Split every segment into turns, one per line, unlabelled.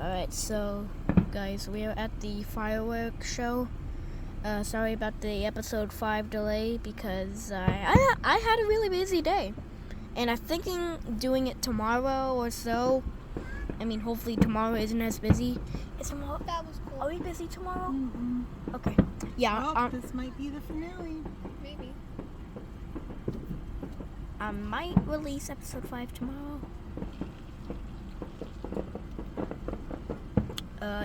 Alright, so guys, we are at the firework show. Sorry about the episode 5 delay because I had a really busy day. And I'm thinking doing it tomorrow or so. I mean, hopefully tomorrow isn't as busy. Is tomorrow?
That was cool.
Are we busy tomorrow?
Mm-hmm.
Okay. Yeah.
Well, this might be the finale. Maybe.
I might release episode 5 tomorrow.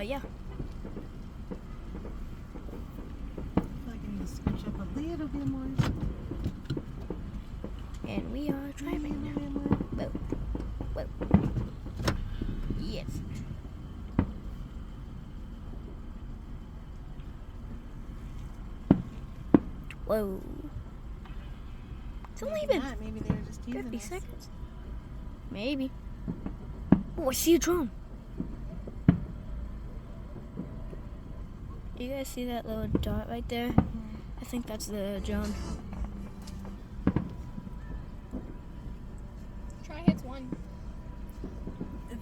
Yeah.
I feel like I need to switch up a little bit more.
And we are driving now. Whoa. Yes. Whoa. It's only been
maybe they were just
50 seconds. Maybe. Oh, I see a drone. You guys see that little dot right there?
Mm-hmm.
I think that's the drone.
Try hits one.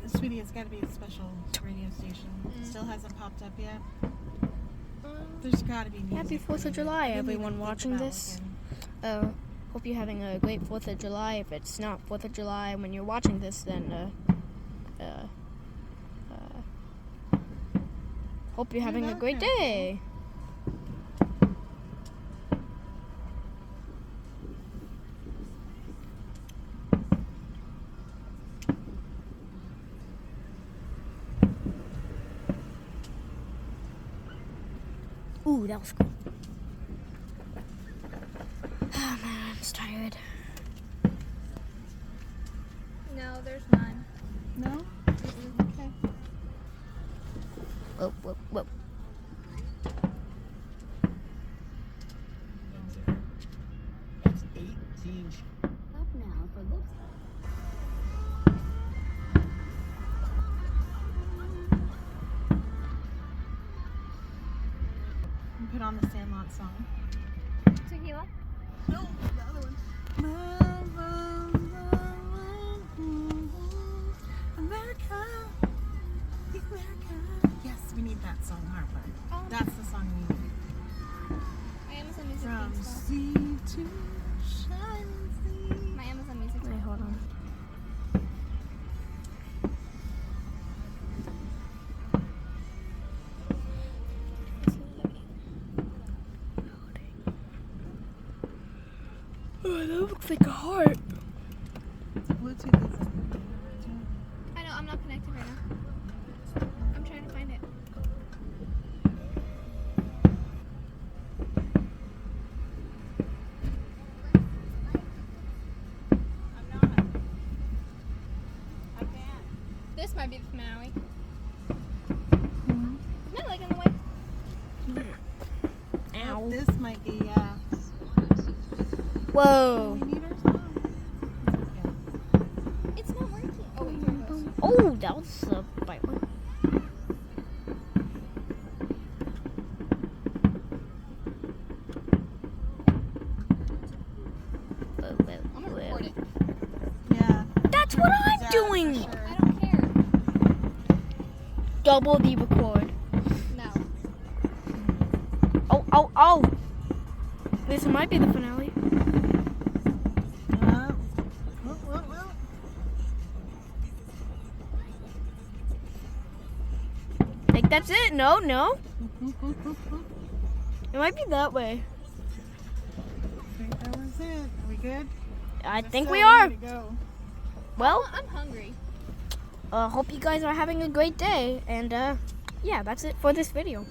Sweetie, it's got to be a special radio station. Still hasn't popped up yet. There's got to be music.
Happy 4th of July, everyone watching this. Hope you're having a great 4th of July. If it's not 4th of July when you're watching this, then hope you're having a great day. Ooh, that was cool. Oh man, I'm tired.
No, there's none. No? Okay.
Whoa.
That's 18.
Up now for looks.
Put on the Sandlot song.
Tequila?
No, the other one. America. Yes, we need that song, Harper.
Oh.
That's the song we need.
My Amazon Music
From
thinks so.
sea to shining sea.
My Amazon Music.
Wait, hold on. Oh, that looks like a heart.
Bluetooth is
I know, I'm not connected right now. I'm trying to find it.
I'm not. I can't.
This might be the finale.
Mm-hmm.
Isn't it like in the way?
Ow.
This might be,
Whoa.
we need our song.
It's not working. Oh, wait, here it goes.
Oh, that was a bite one.
I'm gonna record it.
Yeah.
That's what I'm
Yeah,
doing.
for sure.
I don't care.
Double the record.
No.
Oh. This might be the finale.
Well.
Like, that's it. No. It might be that way.
I think that was it. Are we good?
I think
So
we are.
need to go.
Well,
I'm hungry.
hope you guys are having a great day. And, yeah, that's it for this video.